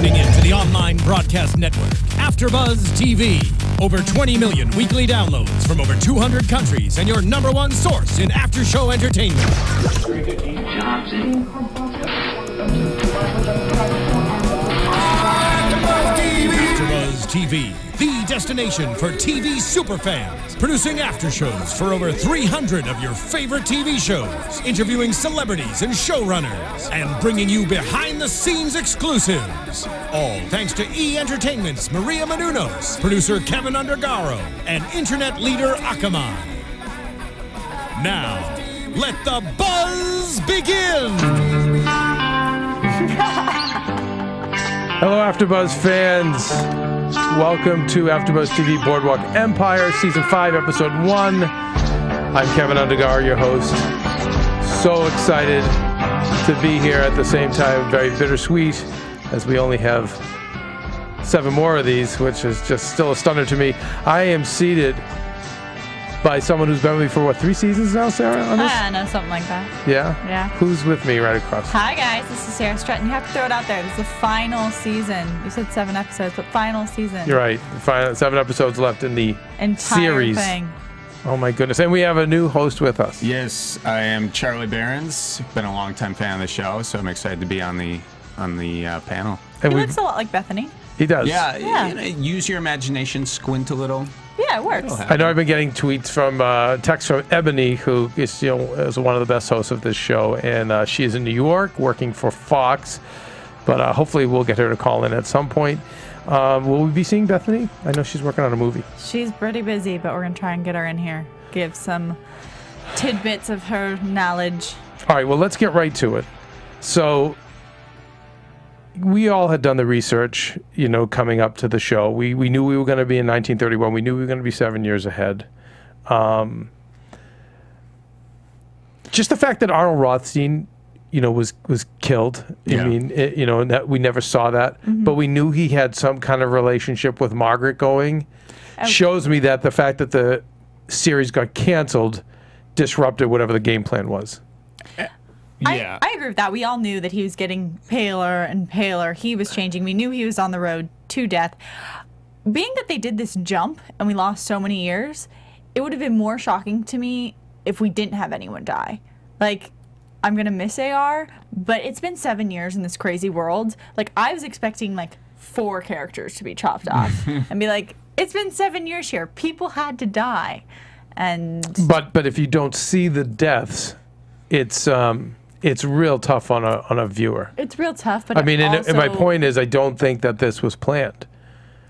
Tuning in to the online broadcast network, AFTERBUZZ TV. Over 20 million weekly downloads from over 200 countries and your #1 source in after-show entertainment. AFTERBUZZ TV, the destination for TV superfans. Producing aftershows for over 300 of your favorite TV shows. Interviewing celebrities and showrunners. And bringing you behind-the-scenes exclusives. All thanks to E! Entertainment's Maria Menounos, producer Keven Undergaro, and internet leader Akamai. Now, let the buzz begin! Hello, AfterBuzz fans. Welcome to AfterBuzz TV Boardwalk Empire, Season 5, Episode 1. I'm Keven Undergaro, your host. So excited to be here at the same time. Very bittersweet, as we only have 7 more of these, which is just still a stunner to me. I am seated by someone who's been with me for, what, 3 seasons now, Sarah, on this? I know, something like that. Yeah? Yeah. Who's with me right across? Hi, guys. This is Sara Stretton. You have to throw it out there. This is the final season. You said 7 episodes, but final season. You're right. 7 episodes left in the series. Thing. Oh, my goodness. And we have a new host with us. Yes, I am Charlie Berens. Been a long-time fan of the show, so I'm excited to be on the panel. And he looks a lot like Bethany. He does. Yeah. You know, use your imagination, squint a little. Yeah, it works. I know I've been getting tweets from, texts from Ebony, who is, is one of the best hosts of this show, and she is in New York working for Fox, but hopefully we'll get her to call in at some point. Will we be seeing Bethany? I know she's working on a movie. She's pretty busy, but we're going to try and get her in here. Give some tidbits of her knowledge. All right, well, let's get right to it. So we all had done the research, coming up to the show. We knew we were going to be in 1931. We knew we were going to be 7 years ahead. Just the fact that Arnold Rothstein, was killed. Yeah. I mean, and that we never saw that, but we knew he had some kind of relationship with Margaret going. Shows me that the fact that the series got canceled disrupted whatever the game plan was. Yeah. I agree with that. We all knew that he was getting paler and paler. He was changing. We knew he was on the road to death. Being that they did this jump and we lost so many years, it would have been more shocking to me if we didn't have anyone die. Like, I'm going to miss AR, but it's been 7 years in this crazy world. Like, I was expecting, 4 characters to be chopped off and be like, it's been 7 years here. People had to die. But if you don't see the deaths, it's real tough on a viewer. It's real tough, but I mean, and my point is, I don't think that this was planned.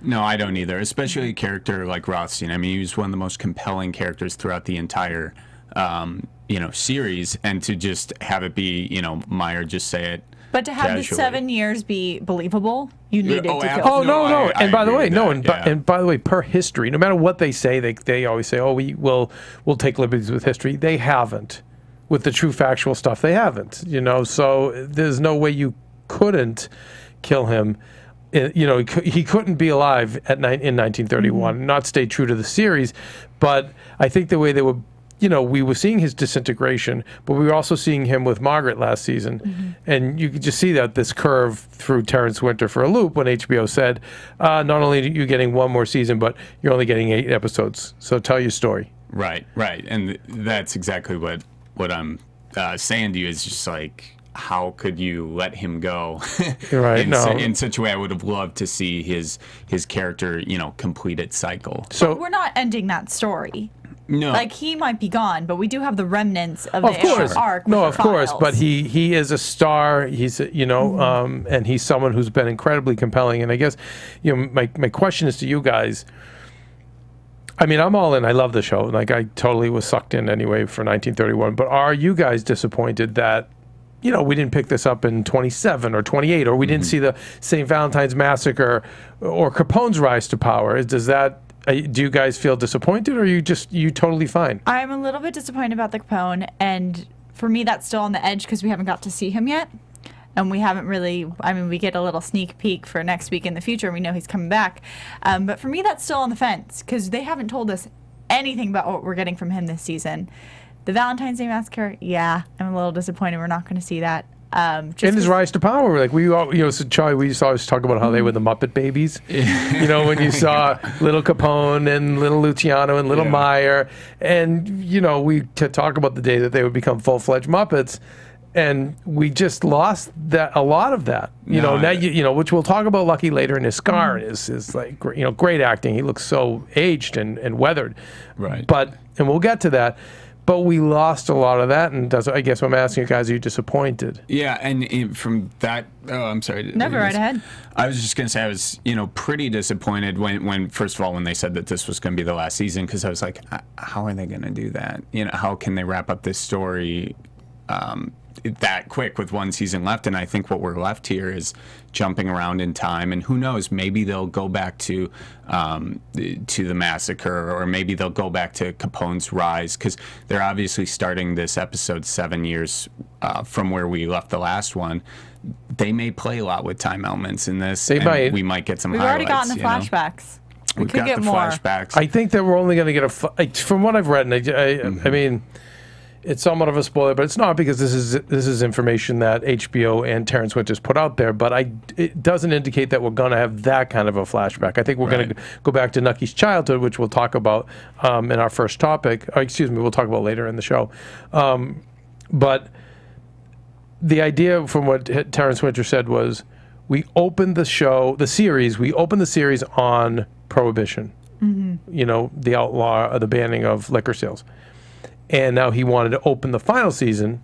No, I don't either. Especially a character like Rothstein. I mean, he was one of the most compelling characters throughout the entire, series, and to just have it be, Meyer just say it. But to have casually. the 7 years be believable, you needed to kill. Oh no! And by the way, and by the way, per history, no matter what they say, they always say, "Oh, we'll take liberties with history." They haven't. With the true factual stuff, they haven't, so there's no way you couldn't kill him. He couldn't be alive in 1931, not stay true to the series. But I think the way they were, we were seeing his disintegration, but we were also seeing him with Margaret last season. And you could just see that this curve through Terrence Winter for a loop when HBO said, not only are you getting 1 more season, but you're only getting 8 episodes. So tell your story. Right. And that's exactly what I'm saying to you is just like, how could you let him go right, in such a way? I would have loved to see his character, complete its cycle. So we're not ending that story. No. Like, he might be gone, but we do have the remnents of the arc. No, of course, but he is a star. He's, and he's someone who's been incredibly compelling. And I guess, my question is to you guys. I mean, I'm all in. I love the show. Like, I totally was sucked in anyway for 1931. But are you guys disappointed that, we didn't pick this up in 27 or 28, or we didn't see the St. Valentine's Massacre or Capone's rise to power? Do you guys feel disappointed, or are you totally fine? I'm a little bit disappointed about the Capone, and for me, that's still on the edge because we haven't got to see him yet. And we haven't really, we get a little sneak peek for next week in the future. We know he's coming back. But for me, that's still on the fence because they haven't told us anything about what we're getting from him this season. The Valentine's Day Massacre, yeah, I'm a little disappointed we're not going to see that. Just And his rise to power, like so Charlie, we used to always talk about how they were the Muppet babies. When you saw little Capone and little Luciano and little Meyer, and we talk about the day that they would become full-fledged Muppets, and we just lost a lot of that. Which we'll talk about Lucky later in his scar and his like great acting. He looks so aged and weathered, right? And we'll get to that. But we lost a lot of that, and I guess I'm asking you guys, are you disappointed? Yeah, and from that, I'm sorry. Never right ahead. I was just going to say I was, pretty disappointed when, first of all, when they said that this was going to be the last season, because I was like, how are they going to do that? How can they wrap up this story that quick with one season left? And I think what we're left here is jumping around in time, and who knows, maybe they'll go back to the massacre, or maybe they'll go back to Capone's rise, because they're obviously starting this episode 7 years from where we left the last one. They may play a lot with time elements in this. We might get some We've highlights. We've already gotten the flashbacks. We We've could got get the more. flashbacks. I think that we're only going to get from what I've read, and I mean, it's somewhat of a spoiler, but it's not, because this is information that HBO and Terrence Winters put out there. But it doesn't indicate that we're going to have that kind of a flashback. I think we're going to go back to Nucky's childhood, which we'll talk about in our first topic. We'll talk about later in the show. But the idea from what Terrence Winters said was, we opened the series on Prohibition. The outlaw, the banning of liquor sales. And now he wanted to open the final season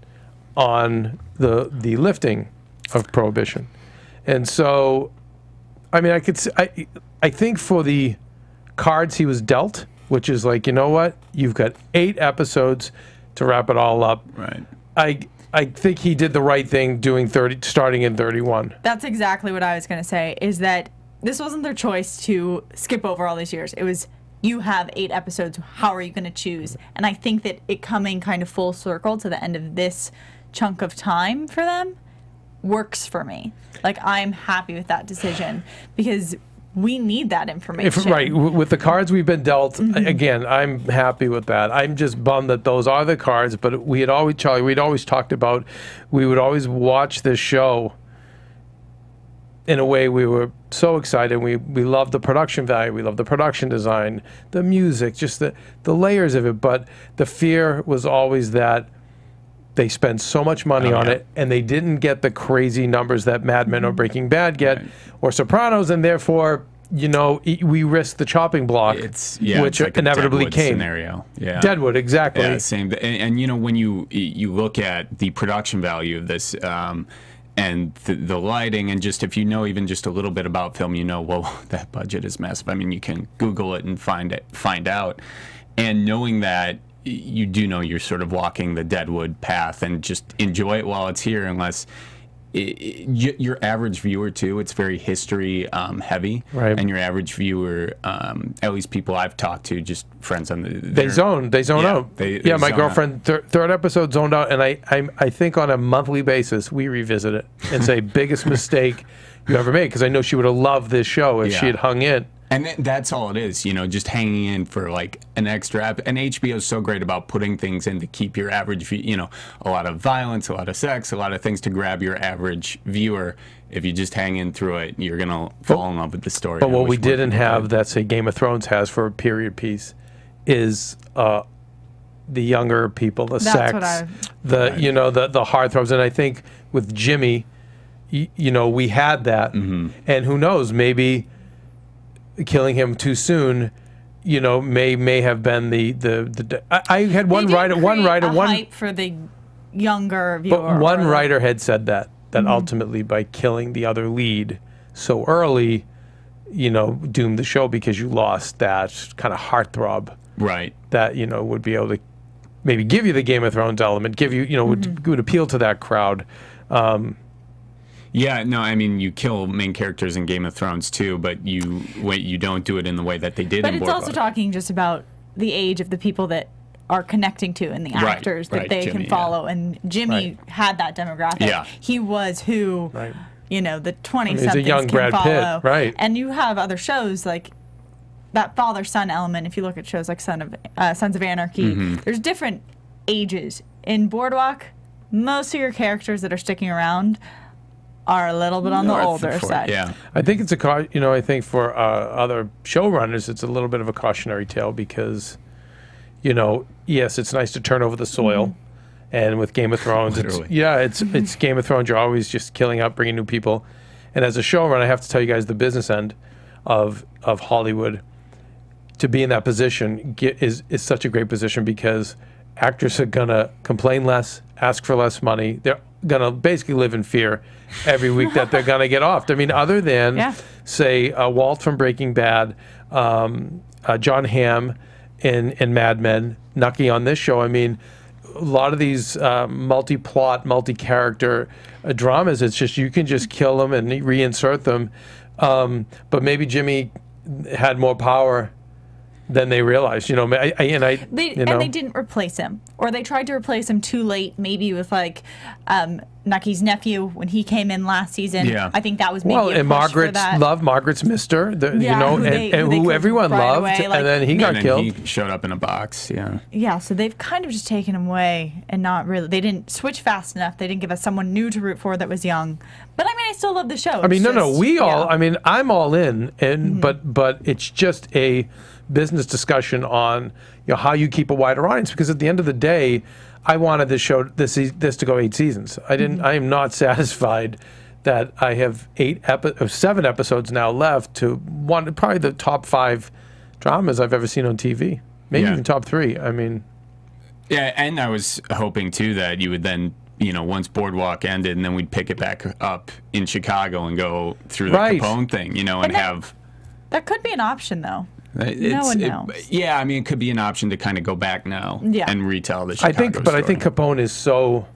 on the lifting of Prohibition. And so, I mean, I think for the cards he was dealt, which is like, what? You've got 8 episodes to wrap it all up. Right. I think he did the right thing starting in 31. That's exactly what I was going to say, is that this wasn't their choice to skip over all these years. It was, you have 8 episodes, how are you going to choose? And I think that it coming kind of full circle to the end of this chunk of time for them works for me. Like, I'm happy with that decision, because we need that information. Right. With the cards we've been dealt, again, I'm happy with that. I'm just bummed that those are the cards, but we'd always talked about, we would always watch this show in a way. We were so excited. We loved the production value. We loved the production design, the music, just the layers of it. But the fear was always that they spend so much money on it, and they didn't get the crazy numbers that Mad Men or Breaking Bad get, or Sopranos, and therefore, we risked the chopping block, which like inevitably came. Scenario. Yeah. Deadwood, exactly. Yeah, same. And when you look at the production value of this, and the lighting, and just if you know even just a little bit about film, well, that budget is massive. I mean, you can Google it and find out. And knowing that, you do know you're sort of walking the Deadwood path, and just enjoy it while it's here, unless your average viewer too, it's very history heavy, right? And your average viewer, at least people I've talked to, just friends on they zone out. My girlfriend third episode zoned out, and I think on a monthly basis we revisit it and say, biggest mistake you ever made, because I know she would have loved this show if she had hung in. And that's all it is, just hanging in for like an extra app. And HBO is so great about putting things in to keep your average, a lot of violence, a lot of sex, a lot of things to grab your average viewer. If you just hang in through it, you're going to fall in love with the story. But what we didn't have that, say, Game of Thrones has for a period piece is the younger people, the sex, the heartthrobs. And I think with Jimmy, we had that. And who knows, maybe killing him too soon, may have been the I had one writer hype for the younger viewer. But one writer had said that ultimately, by killing the other lead so early, doomed the show, because you lost that kind of heartthrob, right? That would be able to maybe give you the Game of Thrones element, give you would appeal to that crowd. Yeah, no, I mean, you kill main characters in Game of Thrones too, but you don't do it in the way that they did in Boardwalk. But it's also talking just about the age of the people that are connecting to, and the actors that they Jimmy, can follow. And Jimmy had that demographic. Yeah. He was who, the 20-somethings he's a young can Brad follow. Pitt, right. And you have other shows like that father-son element. If you look at shows like Sons of Anarchy, there's different ages. In Boardwalk, most of your characters that are sticking around are a little bit on the older side. Yeah. I think it's I think for other showrunners, it's a little bit of a cautionary tale because, yes, it's nice to turn over the soil. And with Game of Thrones, it's Game of Thrones. You're always just killing out, bringing new people. And as a showrunner, I have to tell you guys the business end of Hollywood. To be in that position is such a great position because actors are gonna complain less, ask for less money. They're gonna basically live in fear every week that they're gonna get offed. I mean, other than say Walt from Breaking Bad, John Hamm in Mad Men, Nucky on this show. I mean, a lot of these multi-plot, multi-character dramas, it's just you can just kill them and reinsert them. But maybe Jimmy had more power than they realized, and they didn't replace him, or they tried to replace him too late, maybe with like Nucky's nephew when he came in last season. Yeah, I think that was maybe a push for that. Margaret's Mister, who everyone loved, away, and then he got killed. He showed up in a box. Yeah. So they've kind of just taken him away, and not really. They didn't switch fast enough. They didn't give us someone new to root for that was young. But I mean, I still love the show. I mean, all. I mean, I'm all in, and but it's just a business discussion on how you keep a wider audience, because at the end of the day, I wanted this show this to go 8 seasons. I didn't. I am not satisfied that I have 7 episodes now left to probably the top 5 dramas I've ever seen on TV, maybe even top 3. I mean, and I was hoping too that you would then once Boardwalk ended, and then we'd pick it back up in Chicago and go through the Capone thing, and have. That could be an option though. No one knows. Yeah, I mean, it could be an option to kind of go back now and retell the Chicago story. I think Capone is so.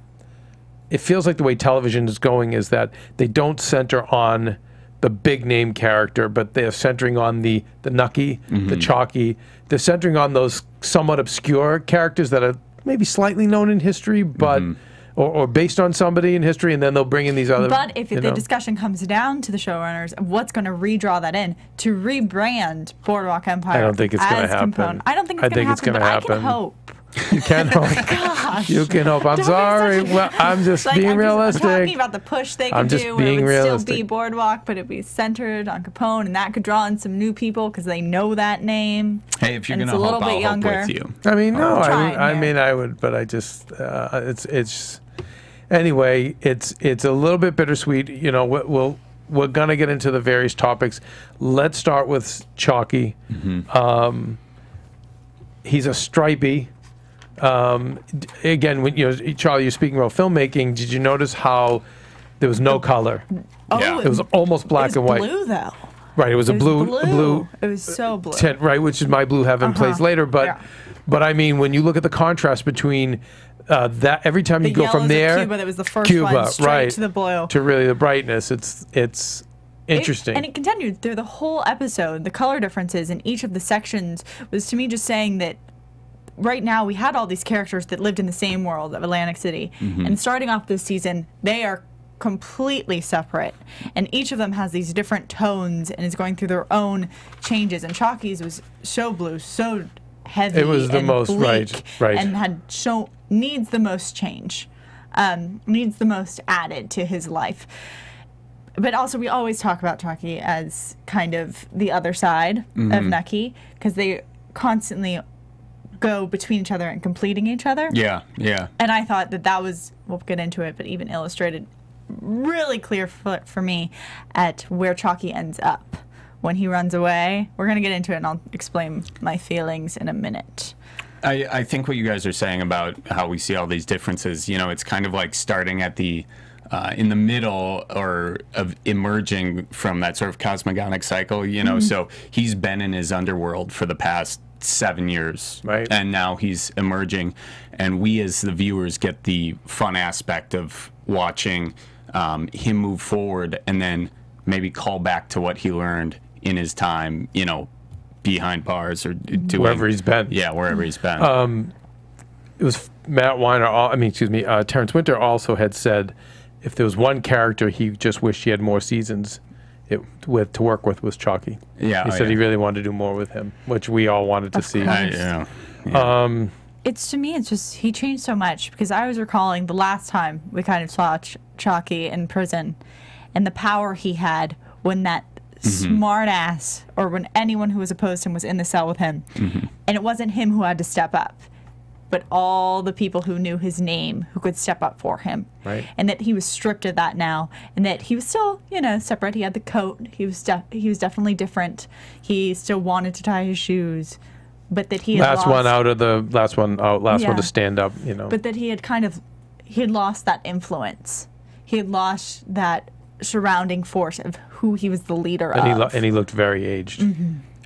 It feels like the way television is going is that they don't center on the big name character, but they're centering on the Nucky, the Chalky. They're centering on those somewhat obscure characters that are maybe slightly known in history, but. Or based on somebody in history, and then they'll bring in these other. But if the discussion comes down to the showrunners, what's going to redraw that in to rebrand Boardwalk Empire? I don't think it's going to happen. I don't think it's going to happen. I can hope. You can hope. Gosh. You can hope. I'm sorry. Well, I'm just being realistic. I'm talking about the push they could do, where it would still be Boardwalk, but it'd be centered on Capone, and that could draw in some new people because they know that name. Hey, if you're going to hope, I'll hope with you. I mean, no. I mean, I would, but I just, it's. Anyway, it's a little bit bittersweet. We're gonna get into the various topics. Let's start with Chalky. He's a stripey. Again, when Charlie, you're speaking about filmmaking. Did you notice how there was no color? Oh, it was almost black and white. Blue though. Right, it was a blue. It was so blue. Tint, right, which is my blue heaven plays later. But I mean, when you look at the contrast between that every time you go from there, Cuba, that was the first one, straight to the blue, to really the brightness. It's interesting, and it continued through the whole episode. The color differences in each of the sections was, to me, just saying that right now we had all these characters that lived in the same world of Atlantic City, and starting off this season, they are completely separate, and each of them has these different tones and is going through their own changes. And Chalky's was so blue, so heavy. It was the most bleak, right, and needs the most change, needs the most added to his life. But also, we always talk about Chalky as kind of the other side of Nucky, because they constantly go between each other and completing each other. Yeah. And I thought that was, we'll get into it, but even illustrated really clear for me at where Chalky ends up when he runs away. We're going to get into it, and I'll explain my feelings in a minute. I think what you guys are saying about how we see all these differences, it's kind of like starting at the in the middle, or of emerging from that sort of cosmogonic cycle, So he's been in his underworld for the past 7 years, right? And now he's emerging, and we as the viewers get the fun aspect of watching him move forward, and then maybe call back to what he learned in his time, behind bars or doing, wherever he's been. Yeah, wherever he's been. It was Matt Weiner. Terrence Winter also had said if there was one character he just wished he had more seasons to work with was Chalky. Yeah, he said he really wanted to do more with him, which we all wanted to see. It's, to me, it's just, he changed so much, because I was recalling the last time we kind of saw Chalky in prison and the power he had when that smart ass, or when anyone who was opposed to him was in the cell with him. And it wasn't him who had to step up, but all the people who knew his name who could step up for him. Right. And that he was stripped of that now, and that he was still, you know, separate. He had the coat. He was definitely different. He still wanted to tie his shoes, but that he had last one to stand up, you know. But that he had lost that influence. He had lost that surrounding force of who he was the leader of. And he looked very aged.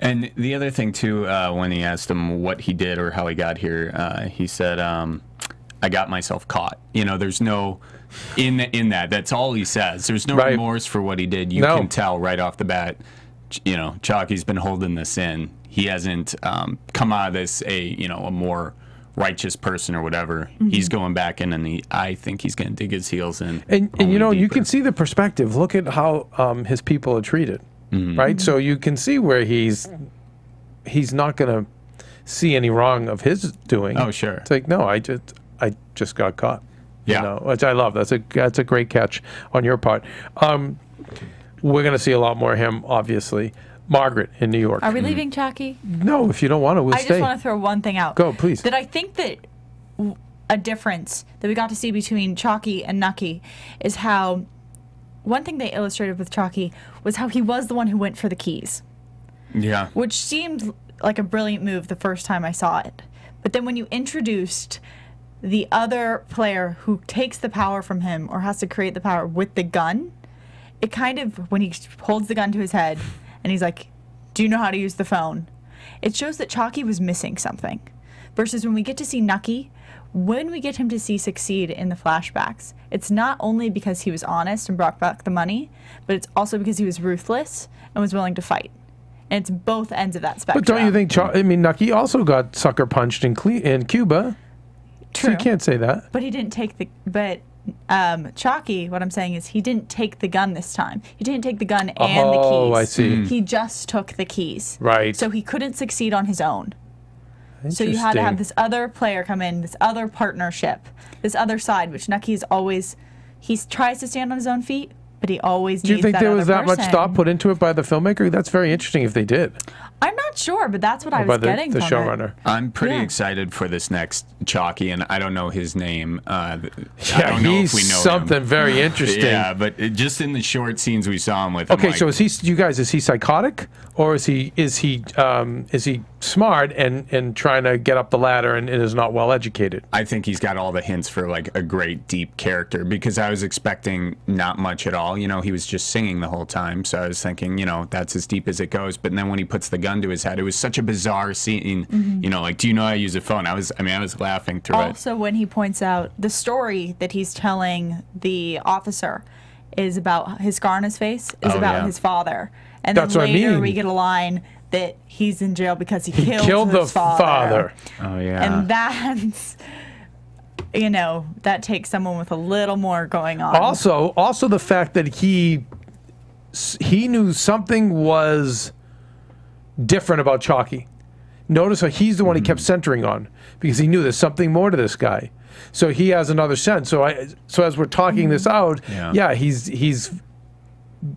And the other thing, too, when he asked him what he did or how he got here, he said, I got myself caught. You know, there's no, in that, that's all he says. There's no remorse for what he did. You can tell right off the bat, you know, Chalky's been holding this in. He hasn't come out of this a more righteous person or whatever. He's going back in, and I think he's going to dig his heels in. And you know, you can see the perspective. Look at how his people are treated. Right, so you can see where he's not going to see any wrong of his doing. Oh, sure. It's like, no, I just got caught. Yeah, you know, which I love. That's a great catch on your part. We're going to see a lot more of him, obviously. Margaret in New York. Are we leaving Chalky? No, if you don't want to, we'll stay. I just want to throw one thing out. Go, please. That I think that a difference that we got to see between Chalky and Nucky is how. One thing they illustrated with Chalky was how he was the one who went for the keys. Yeah. Which seemed like a brilliant move the first time I saw it. But then when you introduced the other player who takes the power from him or has to create the power with the gun, it kind of, when he holds the gun to his head and he's like, do you know how to use the phone? It shows that Chalky was missing something. Versus when we get to see Nucky, when we get him to see succeed in the flashbacks, it's not only because he was honest and brought back the money, but it's also because he was ruthless and was willing to fight. And it's both ends of that spectrum. But don't you think, Nucky also got sucker punched in Cuba? True. So you can't say that. But he didn't take the, Chalky, what I'm saying is he didn't take the gun this time. He didn't take the gun and the keys. Oh, I see. He just took the keys. Right. So he couldn't succeed on his own. So you had to have this other player come in, this other partnership, this other side, which Nucky's always, he tries to stand on his own feet, but he always needs that other person. Do you think there was that much thought put into it by the filmmaker? That's very interesting if they did. I'm not sure, but that's what I was getting from the showrunner. I'm pretty excited for this next Chalky, and I don't know his name. I don't know he's if we know something him. very interesting. Yeah, but just in the short scenes we saw him with. Okay, so is he? You guys, is he psychotic, or is he smart and trying to get up the ladder and is not well educated? I think he's got all the hints for like a great deep character, because I was expecting not much at all. You know, he was just singing the whole time, so I was thinking, you know, that's as deep as it goes. But then when he puts the gun to his head, it was such a bizarre scene. You know, like, do you know how to use a phone? I was laughing through it. Also, when he points out the story that he's telling the officer is about his scar on his face, is about his father. And that's then later what I mean. we get a line that he's in jail because he killed the his father. Oh, yeah. And that's, you know, that takes someone with a little more going on. Also the fact that he knew something was different about Chalky. Notice how he's the one he kept centering on, because he knew there's something more to this guy. So he has another sense. So as we're talking this out, he's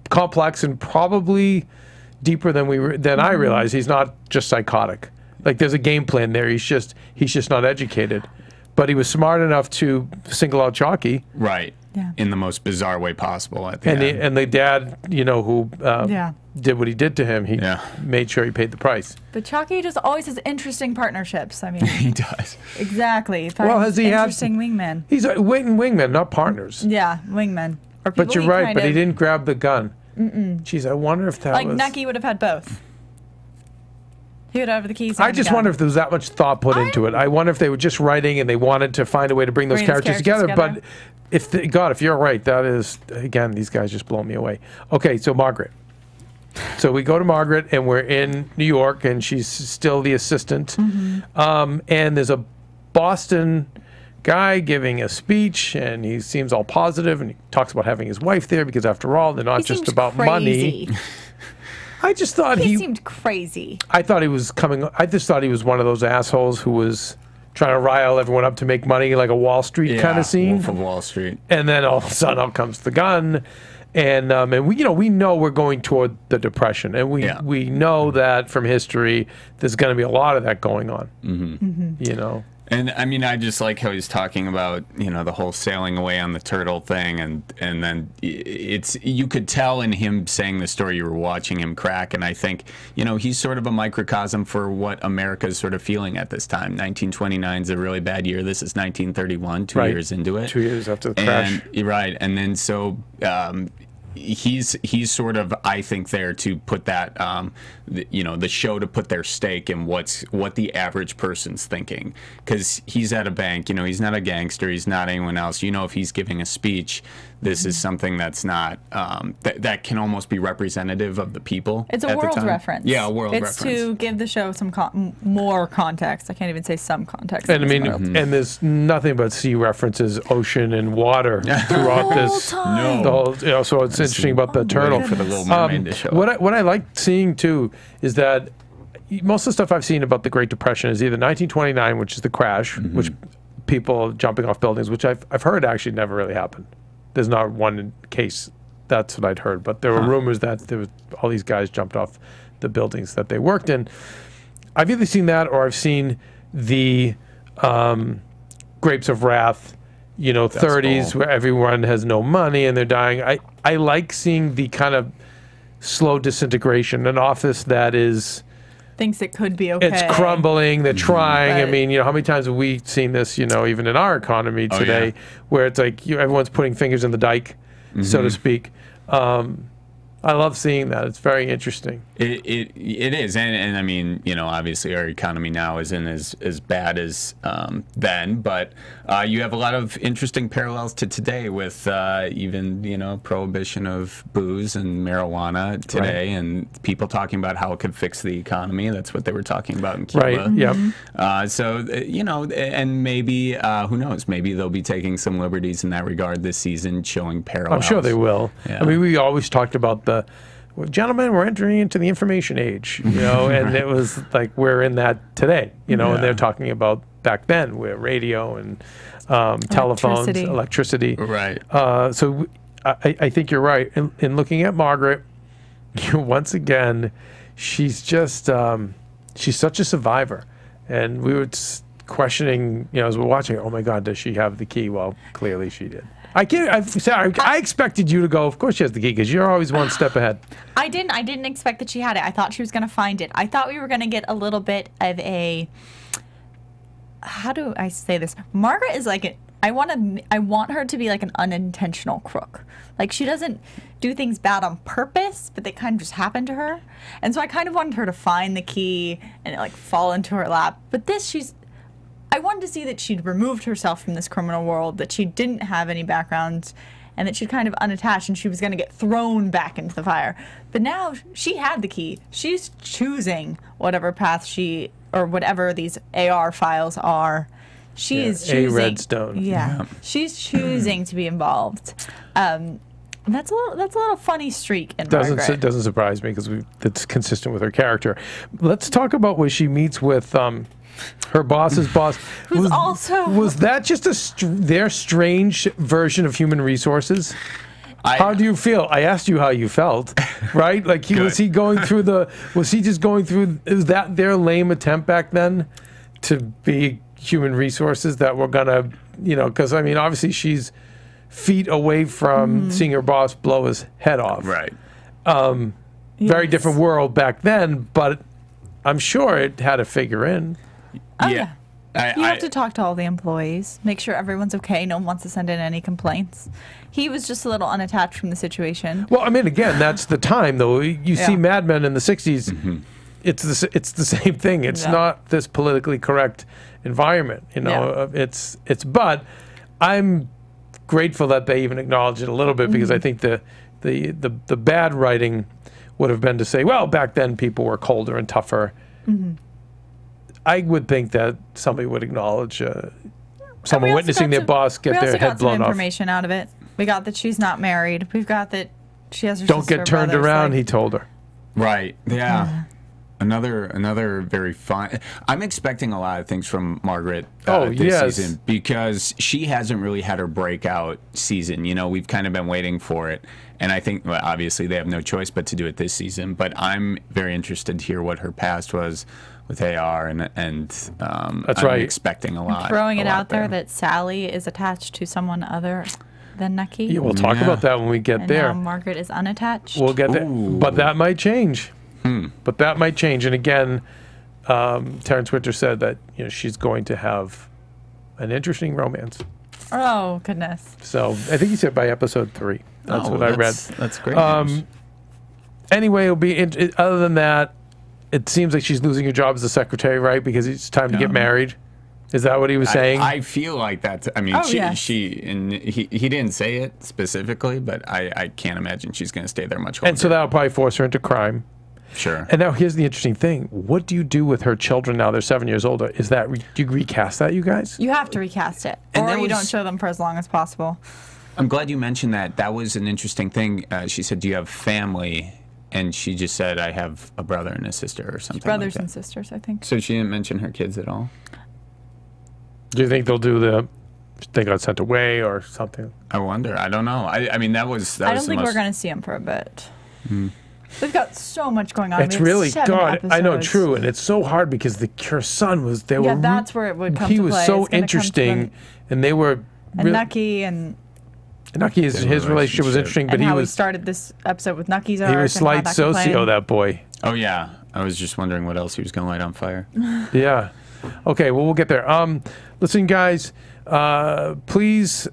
complex and probably deeper than I realized. He's not just psychotic. Like, there's a game plan there. He's just not educated. But he was smart enough to single out Chalky. Right. Yeah. In the most bizarre way possible at the end. And the dad, you know, who did what he did to him, he made sure he paid the price. But Chalky just always has interesting partnerships. I mean, he does. Exactly. Well, has he interesting wingman? He's a wingman, not partners. Yeah, wingman. Or but you're right. But he didn't grab the gun. Jeez, I wonder if that was... Like, Nucky would have had both. He would have the keys. I just wonder if there was that much thought put into it. I wonder if they were just writing and they wanted to find a way to bring those characters together. But if you're right, that is, again, these guys just blow me away. Okay, so Margaret. So we go to Margaret, and we're in New York, and she's still the assistant. And there's a Boston guy giving a speech, and he seems all positive, and he talks about having his wife there, because after all, they're not just about money. I just thought he seemed crazy. I thought he was coming. I just thought he was one of those assholes who was trying to rile everyone up to make money, like a Wall Street kind of scene. Wolf of Wall Street. And then all of a sudden up comes the gun. And we know we're going toward the Depression, and we know that from history there's going to be a lot of that going on. You know. And I mean, I just like how he's talking about, you know, the whole sailing away on the turtle thing, and then you could tell in him saying the story, you were watching him crack, and I think, you know, he's sort of a microcosm for what America is sort of feeling at this time. 1929 is a really bad year. This is 1931, 2 years into it. 2 years after the crash. Right, and then so he's sort of, I think, there to put that, you know, the show to put their stake in what the average person's thinking, because he's at a bank. You know, he's not a gangster, he's not anyone else. You know, if he's giving a speech, this is something that's not that can almost be representative of the people. It's a world reference. Yeah, a world reference. It's to give the show some more context. I can't even say some context. And I mean, and there's nothing but sea references, ocean and water throughout this. No. The whole, you know, so it's interesting about the turtle. For the Little Mermaid to show up. What I like seeing too is that most of the stuff I've seen about the Great Depression is either 1929, which is the crash, which people jumping off buildings, which I've heard actually never really happened. There's not one case. That's what I'd heard, but there were rumors that there was all these guys jumped off the buildings that they worked in. I've either seen that or I've seen the Grapes of Wrath, you know, 30s where everyone has no money and they're dying. I like seeing the kind of slow disintegration. An office that is thinks it could be okay. It's crumbling. They're trying. I mean, you know, how many times have we seen this? You know, even in our economy today, where it's like everyone's putting fingers in the dike, so to speak. I love seeing that. It's very interesting. It is, and I mean, you know, obviously our economy now isn't as bad as then, but you have a lot of interesting parallels to today with even, you know, prohibition of booze and marijuana today, and people talking about how it could fix the economy. That's what they were talking about in Cuba. Right. Yep. So you know, and maybe who knows? Maybe they'll be taking some liberties in that regard this season, showing parallels. I'm sure they will. Yeah. I mean, we always talked about well, gentlemen, we're entering into the information age, you know, and it was like we're in that today, you know, and they're talking about back then where radio and telephones, electricity. Right. So I think you're right. In looking at Margaret, once again, she's just, she's such a survivor. And we were questioning, you know, as we're watching, oh my God, does she have the key? Well, clearly she did. I expected you to go, of course she has the key, because you're always one step ahead. I didn't expect that she had it. I thought she was going to find it. I thought we were going to get a little bit of a, how do I say this? Margaret is like, I want her to be like an unintentional crook. Like, she doesn't do things bad on purpose, but they kind of just happen to her. And so I kind of wanted her to find the key and it like fall into her lap. But this, I wanted to see that she'd removed herself from this criminal world, that she didn't have any background, and that she'd kind of unattached, and she was going to get thrown back into the fire. But now she had the key. She's choosing whatever path or whatever these AR files are. She is choosing. A Redstone. Yeah. She's choosing to be involved. That's a little funny streak in Margaret. It doesn't surprise me because it's consistent with her character. Let's talk about where she meets with her boss's boss. Was that just their strange version of human resources? How do you feel? I asked you how you felt, right? Like, was he just going through, is that their lame attempt back then to be human resources that were gonna, you know, because I mean, obviously she's feet away from seeing her boss blow his head off. Right. Very different world back then, but I'm sure it had to figure in. Oh, yeah. You have to talk to all the employees, make sure everyone's okay. No one wants to send in any complaints. He was just a little unattached from the situation. Well, I mean, again, that's the time, though. You see Mad Men in the 60s, it's the same thing. It's not this politically correct environment, you know. But I'm grateful that they even acknowledge it a little bit, because I think the bad writing would have been to say, well, back then people were colder and tougher. I would think that somebody would acknowledge someone witnessing their boss get their head blown off. We also got some information out of it. We got that she's not married. We've got that she has her Don't get turned around, he told her. Right. Yeah. Another very fun. I'm expecting a lot of things from Margaret yes. this season because she hasn't really had her breakout season. You know, we've kind of been waiting for it, and I think obviously they have no choice but to do it this season. But I'm very interested to hear what her past was with AR, and That's I'm right. expecting a lot. Throwing it out there that Sally is attached to someone other than Nucky. Yeah, we'll talk about that when we get and there. now Margaret is unattached. We'll get there, but that might change. But that might change. And again, Terrence Winter said that she's going to have an interesting romance. Oh goodness! So I think he said by episode 3. That's what I read. That's great. News. Anyway, it'll be. Other than that, it seems like she's losing her job as a secretary, right? Because it's time to get married. Is that what he was saying? I feel like that. I mean, he didn't say it specifically, but I can't imagine she's going to stay there much longer. And so that'll probably force her into crime. Sure. And now here's the interesting thing. What do you do with her children now? They're 7 years older. Is that, do you recast that, you guys? You have to recast it, And or that you was- don't show them for as long as possible. I'm glad you mentioned that. That was an interesting thing. She said, "Do you have family?" And she just said, "I have a brother and a sister," or something. Brothers like and that. sisters, I think. So she didn't mention her kids at all. Do you think they'll do they got sent away or something? I wonder. I don't know. I mean, that was. I don't think we're going to see them for a bit. We've got so much going on. It's We have really, 7 God, I know, episodes. true. And it's so hard because her son was, Yeah, that's where it would come he to was play. so It's gonna come to interesting. them. And they were, And Nucky and Nucky, his relationship was interesting, but and he how we was started this episode with Nucky's arc. he was and how slight that could play. socio, that boy. Oh yeah, I was just wondering what else he was going to light on fire. Yeah. Okay, well, we'll get there. Listen, guys, please,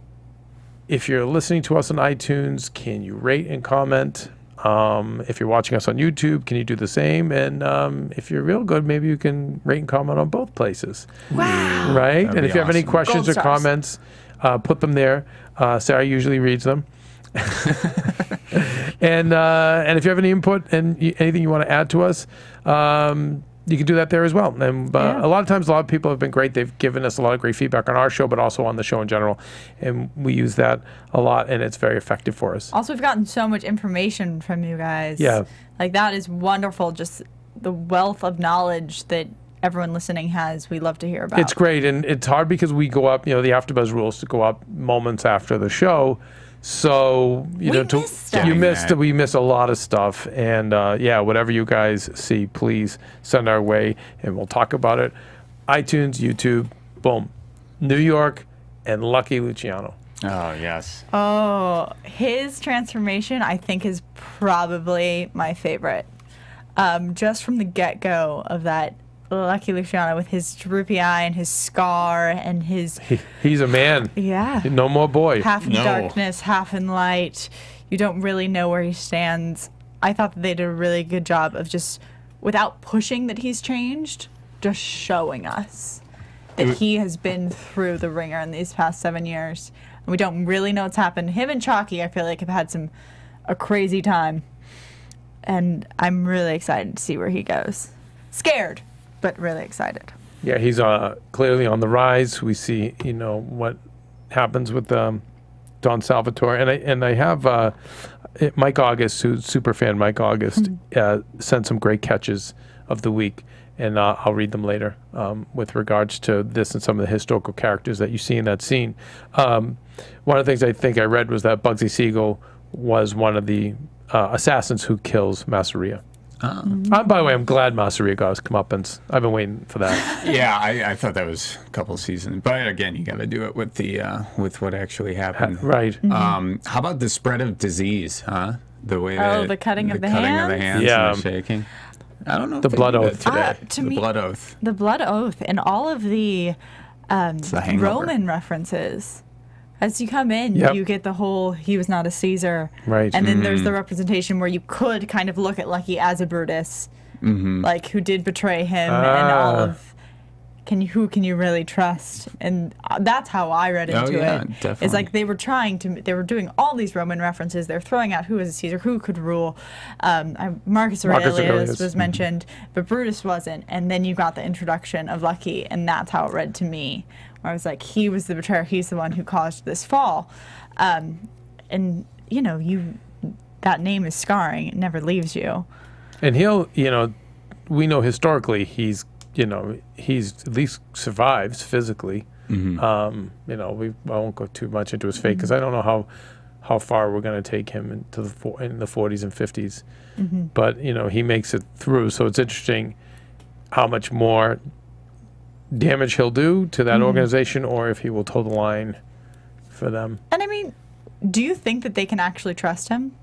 if you're listening to us on iTunes, can you rate and comment? If you're watching us on YouTube, can you do the same? And if you're real good, maybe you can rate and comment on both places. Wow. Right? That'd And be if you have any awesome. questions Gold or stars. comments, put them there. Sarah usually reads them. And if you have any input and anything you want to add to us, you can do that there as well. And a lot of times, a lot of people have been great. They've given us a lot of great feedback on our show, but also on the show in general. And we use that a lot, and it's very effective for us. Also, we've gotten so much information from you guys. Yeah. Like, that is wonderful. Just the wealth of knowledge that everyone listening has. We love to hear about. It's great, and it's hard because we go up, the AfterBuzz rules to go up moments after the show. So, We missed stuff. we miss a lot of stuff. And whatever you guys see, please send our way, and we'll talk about it. iTunes, YouTube, boom. New York and Lucky Luciano. Oh yes. Oh, his transformation, I think, is probably my favorite. Just from the get-go of that Lucky Luciano with his droopy eye and his scar and his... He's a man. Yeah. No more boy. Half in No. darkness, half in light. You don't really know where he stands. I thought that they did a really good job of just, without pushing that he's changed, just showing us that he has been through the ringer in these past 7 years. And we don't really know what's happened. Him and Chalky, I feel like, have had a crazy time. And I'm really excited to see where he goes. Scared, but really excited. Yeah, he's clearly on the rise. We see, what happens with Don Salvatore, and I have Mike August, who's super fan Mike August, sent some great catches of the week, and I'll read them later with regards to this and some of the historical characters that you see in that scene. One of the things I think I read was that Bugsy Siegel was one of the assassins who kills Masseria. By the way, I'm glad Masseria got his comeuppance. I've been waiting for that. Yeah, I thought that was a couple seasons, but again, you got to do it with with what actually happened. Right. How about the spread of disease? Huh? The way the cutting of the hands? Yeah, and the shaking. I don't know. The if they blood do that oath. today. To The me- blood oath. The blood oath and all of the the hangover. Roman references. As you come in, Yep. you get the whole he was not a Caesar. Right. And then there's the representation where you could kind of look at Lucky as a Brutus, like who did betray him and all of who can you really trust? And that's how I read into yeah, it. definitely. It's like they were doing all these Roman references. They're throwing out who is a Caesar, who could rule. Marcus Aurelius was mentioned, but Brutus wasn't. And then you got the introduction of Lucky, and that's how it read to me. Where I was like, he was the betrayer. He's the one who caused this fall. And that name is scarring. It never leaves you. And he'll, we know historically he's at least survives physically. You know, I won't go too much into his fate because I don't know how far we're going to take him into in the 40s and 50s. But you know, he makes it through. So it's interesting how much more damage he'll do to that organization, or if he will toe the line for them. And I mean, do you think that they can actually trust him?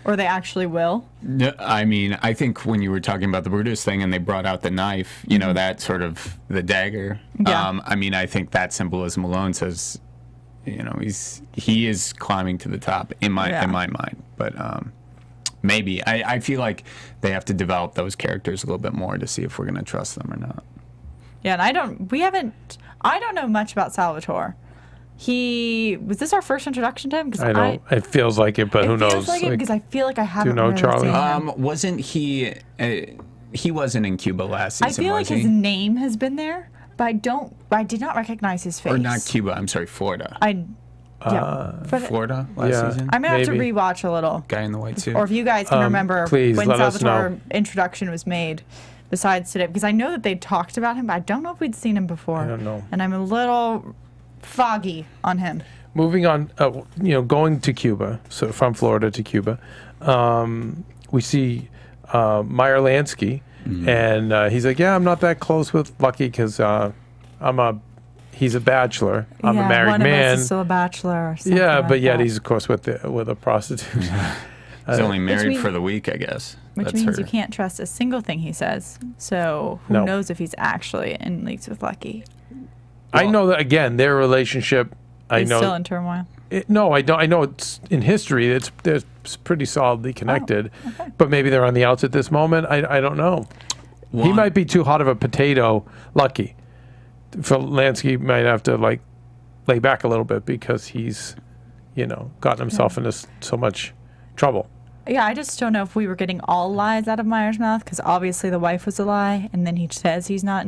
Or they actually will? No, I mean, I think when you were talking about the Brutus thing and they brought out the knife, you know, that sort of, the dagger. Yeah. I mean, I think that symbolism alone says, you know, he is climbing to the top in my mind. But maybe. I feel like they have to develop those characters a little bit more to see if we're going to trust them or not. Yeah, and I don't know much about Salvatore. Was this our first introduction to him? I don't. It feels like it, but who knows? It feels like it because I feel like I haven't. Do you know really Charlie? seen him. Wasn't he? He wasn't in Cuba last season. I feel like his name has been there, but I did not recognize his face. Or not Cuba. I'm sorry, Florida. Florida last season. I'm gonna have to rewatch a little. Guy in the white suit. Or if you guys can remember please when let us Salvatore know. introduction was made. Besides today, because I know that they talked about him, but I don't know if we'd seen him before. I don't know. And I'm a little foggy on him. Moving on, you know, going to Cuba, so from Florida to Cuba, we see Meyer Lansky, and he's like, yeah, I'm not that close with Lucky because he's a bachelor. I'm a married one man. Of us is still a bachelor. Or something Yeah, but like yet that. he's of course with a prostitute. He's only married for the week, I guess. Which means you can't trust a single thing he says. So who knows if he's actually in leagues with Lucky? I know that again, their relationship. He's still in turmoil. No, I don't. I know it's in history. They're pretty solidly connected, but maybe they're on the outs at this moment. I don't know. He might be too hot of a potato, Lucky. For Lansky, might have to like lay back a little bit because he's, you know, gotten himself into so much trouble. Yeah, I just don't know if we were getting all lies out of Meyer's mouth because obviously the wife was a lie, and then he says he's not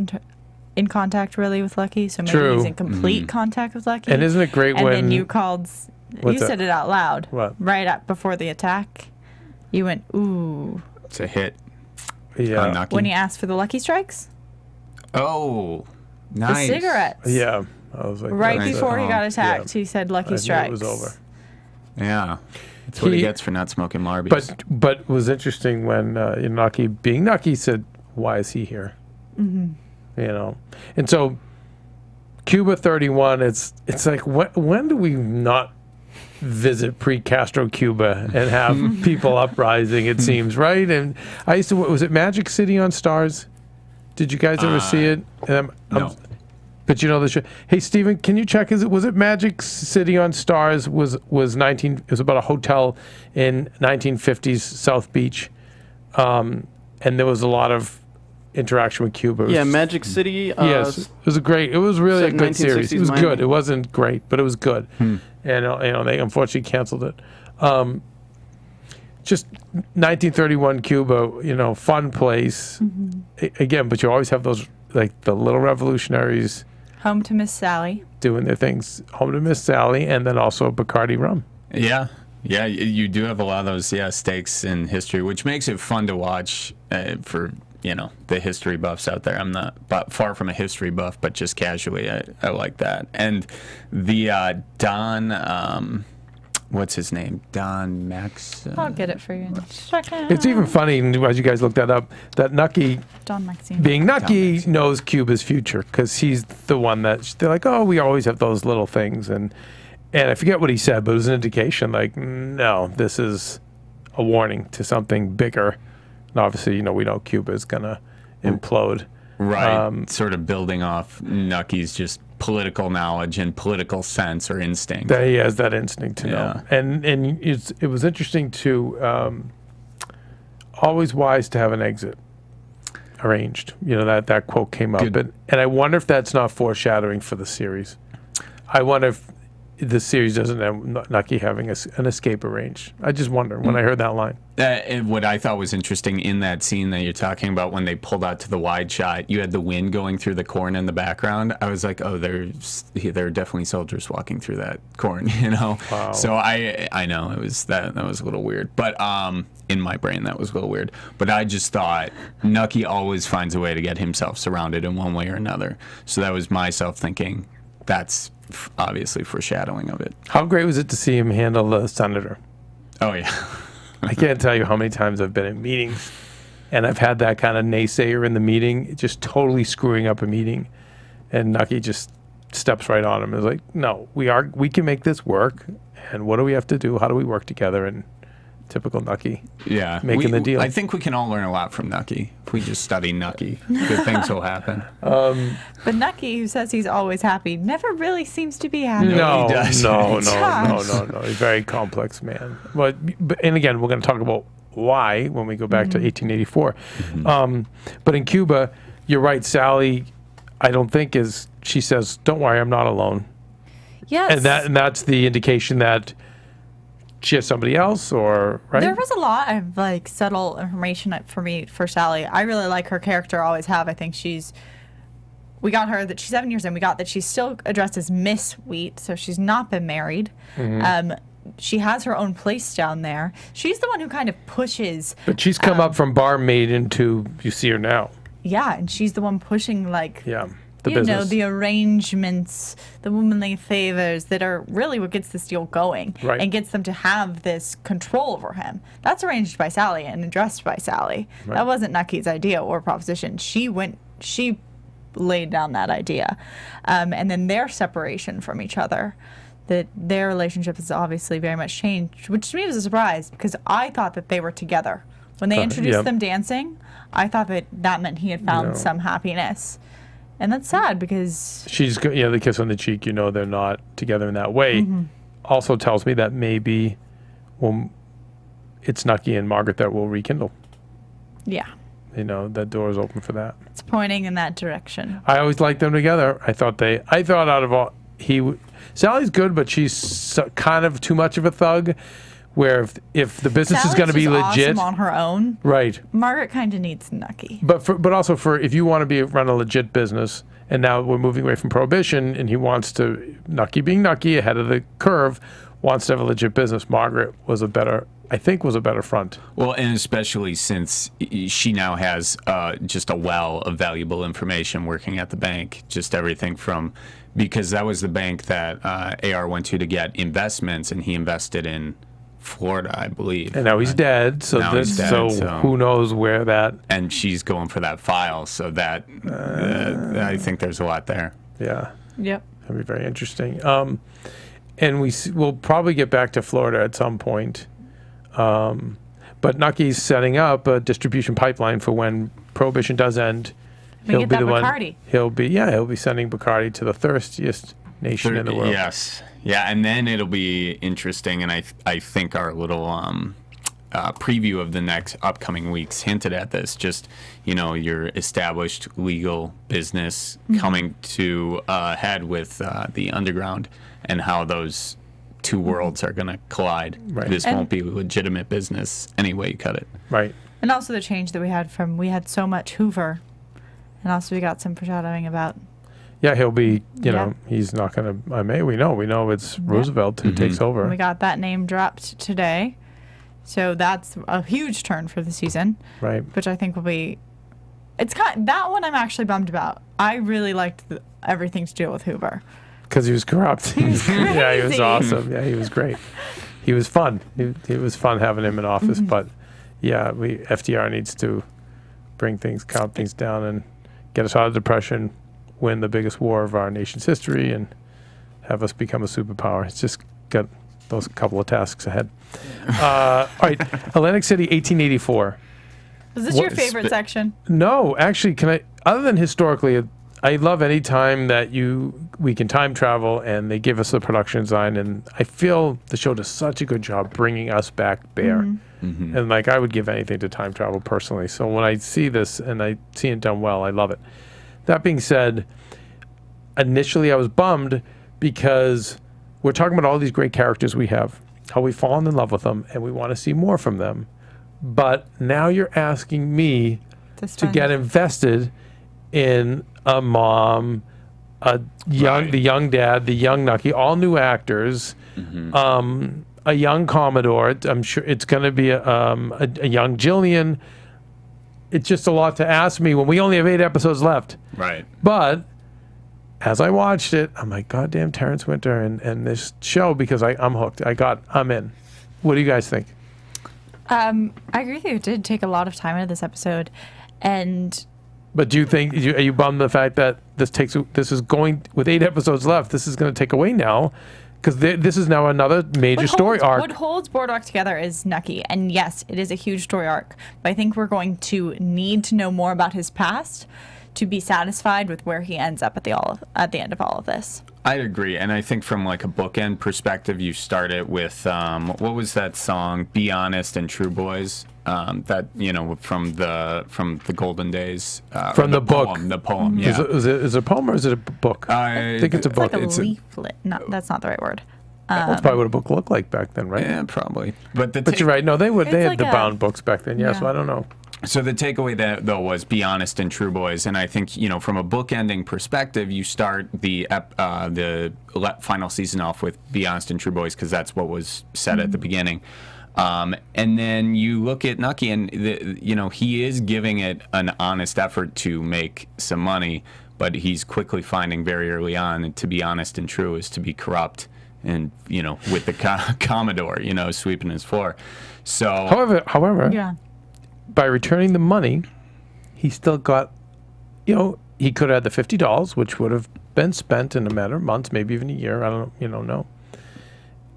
in contact really with Lucky, so maybe he's in complete contact with Lucky. And isn't it great when... And then you said it out loud. What? Right up before the attack. You went, ooh. It's a hit. Yeah. When he asked for the Lucky Strikes? Oh, nice. The cigarettes. Yeah. I was like, right before he got attacked, he said Lucky Strikes. It was over. Yeah. That's what he gets for not smoking Marbies. But it was interesting when Nucky, being Nucky, said, why is he here? You know? And so Cuba 31, it's like, when do we not visit pre-Castro Cuba and have people uprising, it seems, right? And I used to, was it Magic City on Stars? Did you guys ever see it? No. But you know the show. Hey Steven, can you check? Was it Magic City on Stars? It was about a hotel in 1950s South Beach, and there was a lot of interaction with Cuba. Yeah, Magic City. Yes, it was it was really a good series. It was Miami. good. It wasn't great, but it was good. And you know they unfortunately canceled it. Just 1931 Cuba, you know, fun place. Again, but you always have those like the little revolutionaries. Home to Miss Sally. Doing their things. Home to Miss Sally, and then also Bacardi rum. Yeah. Yeah, you do have a lot of those, stakes in history, which makes it fun to watch for, you know, the history buffs out there. I'm not far from a history buff, but just casually, I like that. And the Don... what's his name? Don Max? I'll get it for you in a second. It's even funny, as you guys looked that up, that Nucky, Don Maxine. being Nucky, knows Cuba's future because he's the one that they're like, oh, we always have those little things. And I forget what he said, but it was an indication like, no, this is a warning to something bigger. And obviously, you know, we know Cuba is going to implode. Right. Sort of building off Nucky's just political knowledge and political sense or instinct. That he has that instinct to know. And it was interesting to always wise to have an exit arranged. You know, that quote came up. And I wonder if that's not foreshadowing for the series. I wonder if the series doesn't have Nucky having an escape arranged. I just wonder when I heard that line. And what I thought was interesting in that scene that you're talking about, when they pulled out to the wide shot, you had the wind going through the corn in the background. I was like, oh, there are definitely soldiers walking through that corn, you know. Wow. So I know it was that was a little weird, but in my brain that was a little weird. But I just thought Nucky always finds a way to get himself surrounded in one way or another. So that was myself thinking that's obviously foreshadowing of it. How great was it to see him handle the senator? Oh yeah. I can't tell you how many times I've been in meetings and I've had that kind of naysayer in the meeting, just totally screwing up a meeting, and Nucky just steps right on him and is like, no, we can make this work, and what do we have to do? How do we work together? And typical Nucky, yeah, making the deal. I think we can all learn a lot from Nucky. If we just study Nucky, good things will happen. But Nucky, who says he's always happy, never really seems to be happy. No, he does. no. He's a very complex man. But and again, we're going to talk about why when we go back to 1884. But in Cuba, you're right, Sally, I don't think she says, don't worry, I'm not alone. Yes. And that's the indication that she has somebody else, or right? There was a lot of like subtle information for Sally. I really like her character, always have. I think we got her that she's 7 years in. We got that she's still addressed as Miss Wheat, so she's not been married. She has her own place down there. She's the one who kind of pushes. But she's come up from barmaid into, you see her now. Yeah, and she's the one pushing like. Yeah. You know, the arrangements, the womanly favors that are really what gets this deal going and gets them to have this control over him. That's arranged by Sally and addressed by Sally. Right. That wasn't Nucky's idea or proposition. She laid down that idea. And then their separation from each other, that their relationship has obviously very much changed, which to me was a surprise because I thought that they were together. When they introduced them dancing, I thought that meant he had found some happiness. And that's sad because the kiss on the cheek, they're not together in that way. Also tells me that maybe it's Nucky and Margaret that will rekindle. Yeah. That door is open for that. It's pointing in that direction. I always liked them together. I thought out of all, Sally's good, but she's kind of too much of a thug. Where if the business is going to be legit, awesome on her own, right? Margaret kind of needs Nucky. But also if you want to run a legit business, and now we're moving away from Prohibition, and he wants to Nucky being Nucky ahead of the curve, wants to have a legit business. Margaret was a better front. Well, and especially since she now has just a well of valuable information working at the bank, just everything from. Because that was the bank that AR went to get investments, and he invested in Florida, I believe. And now he's dead, so who knows where that... And she's going for that file, so that I think there's a lot there. Yeah. Yep. That'd be very interesting. And we'll probably get back to Florida at some point. But Nucky's setting up a distribution pipeline for when Prohibition does end. He'll be the one. He'll be sending Bacardi to the thirstiest nation in the world. Yes. Yeah, and then it'll be interesting, and I think our little preview of the next upcoming weeks hinted at this. Just, your established legal business coming to a head with the underground, and how those two worlds are going to collide. Right. This won't be legitimate business any way you cut it. Right. And also the change that we had so much Hoover, and also we got some foreshadowing about. Yeah, he'll be, he's not going to, we know it's Roosevelt who takes over. And we got that name dropped today. So that's a huge turn for the season. Right. Which I think will be, that one I'm actually bummed about. I really liked everything to do with Hoover. Because he was corrupt. He was crazy. Yeah, he was awesome. Yeah, he was great. He was fun. It was fun having him in office. But yeah, FDR needs to calm things down and get us out of depression, win the biggest war of our nation's history, and have us become a superpower. It's just got those couple of tasks ahead. All right, Atlantic City, 1884. Is this your favorite section? No, actually, other than historically, I love any time that we can time travel and they give us the production design, and I feel the show does such a good job bringing us back there. And I would give anything to time travel personally. So when I see this and I see it done well, I love it. That being said, initially I was bummed because we're talking about all these great characters we have, how we've fallen in love with them, and we want to see more from them. But now you're asking me to get invested in a mom, the young dad, the young Nucky, all new actors, a young Commodore. I'm sure it's going to be a young Jillian. It's just a lot to ask me when we only have 8 episodes left. Right. But as I watched it, I'm like, goddamn Terrence Winter and this show, because I'm hooked. I'm in. What do you guys think? I agree with you. It did take a lot of time into this episode, But do you think, are you bummed the fact that this is going, with 8 episodes left, this is going to take away now? Because this is now another major story arc. What holds Boardwalk together is Nucky, and yes, it is a huge story arc. But I think we're going to need to know more about his past to be satisfied with where he ends up at the end of all of this. I'd agree, and I think from like a bookend perspective, you start it with what was that song, "Be Honest" and "True Boys," that from the golden days, from the book, the poem. Yeah, is it a poem or is it a book? I think it's a book. It's like a leaflet. No, that's not the right word. That's probably what a book looked like back then, right? Yeah, probably. But you're right. No, they had like the bound books back then. Yeah, so I don't know. So the takeaway though was "Be Honest" and "True Boys," and I think from a bookending perspective, you start the final season off with "Be Honest" and "True Boys" because that's what was said at the beginning, and then you look at Nucky, and he is giving it an honest effort to make some money, but he's quickly finding very early on to be honest and true is to be corrupt, and with the Commodore sweeping his floor. So however. Yeah. By returning the money, he still got, he could have had the $50, which would have been spent in a matter of months, maybe even a year. I don't know.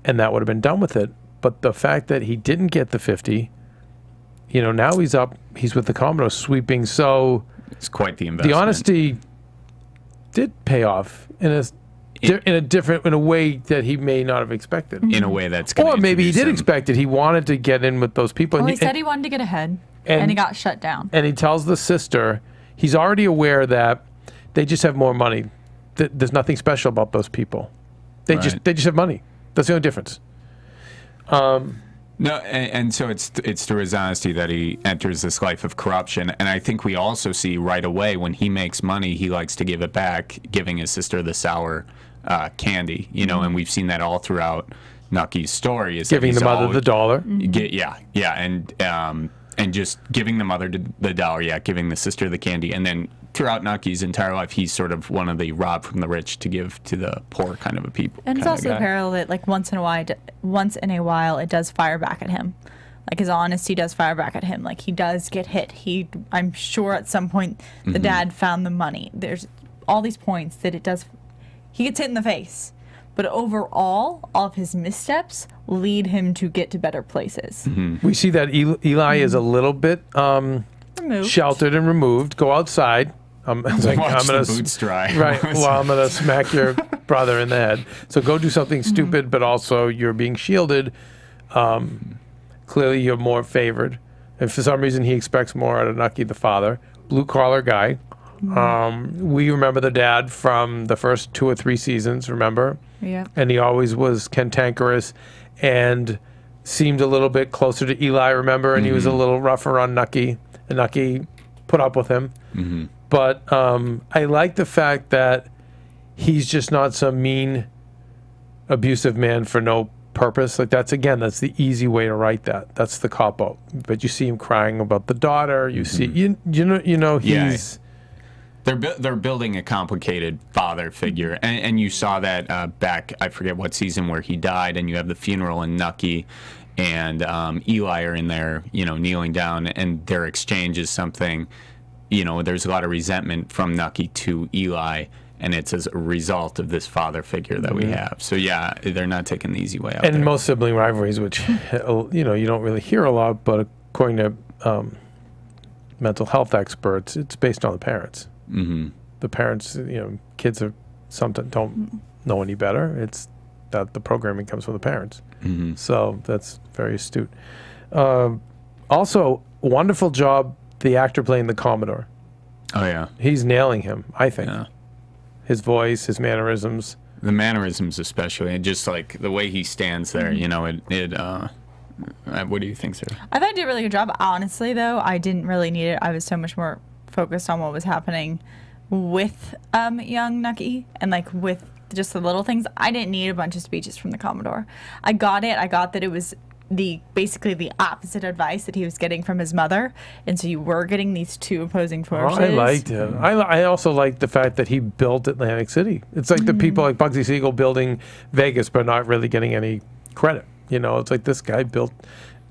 And that would have been done with it. But the fact that he didn't get the 50, now he's with the Commodore sweeping. So it's quite the investment. The honesty did pay off in a way that he may not have expected. In a way that's or maybe he did expect it. He wanted to get in with those people. Well, he said he wanted to get ahead. And he got shut down. And he tells the sister, he's already aware that they just have more money. There's nothing special about those people. They just have money. That's the only difference. No, and so it's through his honesty that he enters this life of corruption. And I think we also see right away when he makes money, he likes to give it back, giving his sister the sour candy. And we've seen that all throughout Nucky's story. Is giving the mother the dollar. And just giving the mother the dollar, giving the sister the candy, and then throughout Nucky's entire life, he's sort of one of the rob from the rich to give to the poor kind of a people. And it's also the parallel that, like, once in a while, it does fire back at him. Like, his honesty does fire back at him. Like, he does get hit. I'm sure at some point the dad found the money. There's all these points that he gets hit in the face. But overall, all of his missteps lead him to get to better places. We see that Eli is a little bit sheltered and removed. Go outside. I'm gonna the boots dry. Right. Well, I'm gonna smack your brother in the head. So go do something stupid, but also you're being shielded. Clearly, you're more favored. And for some reason, he expects more out of Nucky, the father, blue collar guy. We remember the dad from the first 2 or 3 seasons. Remember? Yeah. And he always was cantankerous and seemed a little bit closer to Eli, remember? And he was a little rougher on Nucky, and Nucky put up with him. But I like the fact that he's just not some mean, abusive man for no purpose. Like, that's the easy way to write that. That's the cop-out. But you see him crying about the daughter. You see, you know, he's... They're building a complicated father figure, and you saw that back, I forget what season, where he died, and you have the funeral, and Nucky and Eli are in there, kneeling down, and their exchange is something, there's a lot of resentment from Nucky to Eli, and it's as a result of this father figure that we have. So yeah, they're not taking the easy way out. And most sibling rivalries, which you don't really hear a lot, but according to mental health experts, it's based on the parents. The parents, kids sometimes don't know any better. It's that the programming comes from the parents. So that's very astute. Also, wonderful job, the actor playing the Commodore. Oh, yeah. He's nailing him, I think. Yeah. His voice, his mannerisms. The mannerisms, especially, and just like the way he stands there. You know, what do you think, Sarah? I thought I did a really good job. Honestly, though, I didn't really need it. I was so much more focused on what was happening with young Nucky and like with just the little things. I didn't need a bunch of speeches from the Commodore. I got it. I got that it was basically the opposite advice that he was getting from his mother, and so you were getting these two opposing forces. I liked it. I also liked the fact that he built Atlantic City. It's like the people like Bugsy Siegel building Vegas, but not really getting any credit. You know, it's like this guy built,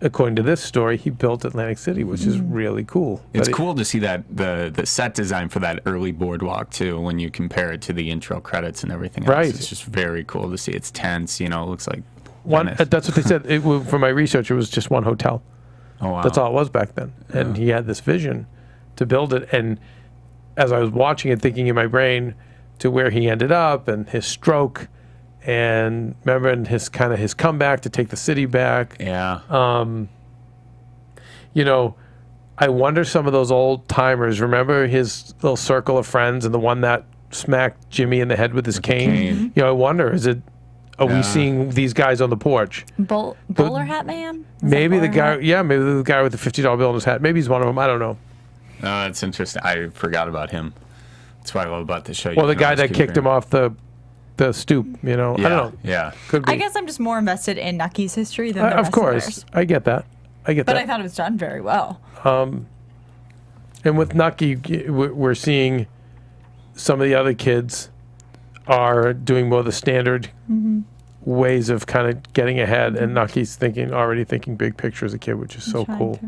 according to this story, he built Atlantic City, which is really cool. It's cool to see that the set design for that early boardwalk too, when you compare it to the intro credits and everything else. Right. It's just very cool to see. It's tense. You know, it looks like that's what they said. For my research, it was just one hotel. Oh, wow. That's all it was back then. And he had this vision to build it. And as I was watching it, thinking in my brain to where he ended up and his stroke, and remember his comeback to take the city back. Yeah. You know, I wonder some of those old timers. Remember his little circle of friends and the one that smacked Jimmy in the head with his cane? You know, I wonder, are we seeing these guys on the porch? Bowler hat man? Maybe the guy, maybe the guy with the $50 bill in his hat. Maybe he's one of them. I don't know. That's interesting. I forgot about him. That's what I love about the show. Well, the guy that kicked him off the stoop, you know. Yeah, I don't know. Yeah. Could be. I guess I'm just more invested in Nucky's history than the rest of course. theirs. I get that. But I thought it was done very well. And with Nucky, we're seeing some of the other kids are doing more of the standard ways of kind of getting ahead, and Nucky's already thinking big picture as a kid, which is so cool.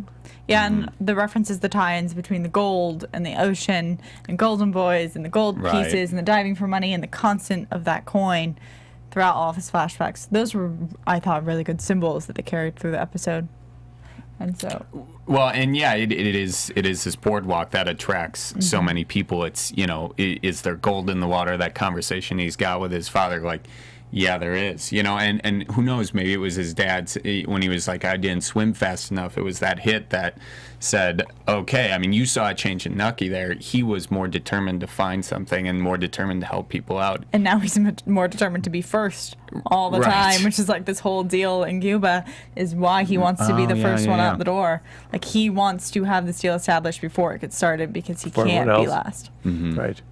Yeah, and the references, the tie-ins between the gold and the ocean and Golden Boys and the gold pieces and the diving for money and the constant of that coin throughout all of his flashbacks. Those were, I thought, really good symbols that they carried through the episode. And so, well, and yeah, it is this boardwalk that attracts so many people. It's, you know, is there gold in the water? That conversation he's got with his father, like, yeah, there is, you know, and who knows, maybe it was his dad's, when he was like, I didn't swim fast enough. It was that hit that said, okay, I mean, you saw a change in Nucky there. He was more determined to find something and more determined to help people out. And now he's more determined to be first all the time, which is like this whole deal in Cuba is why he wants to be the first one out the door. Like, he wants to have this deal established before it gets started because he can't be last. Right.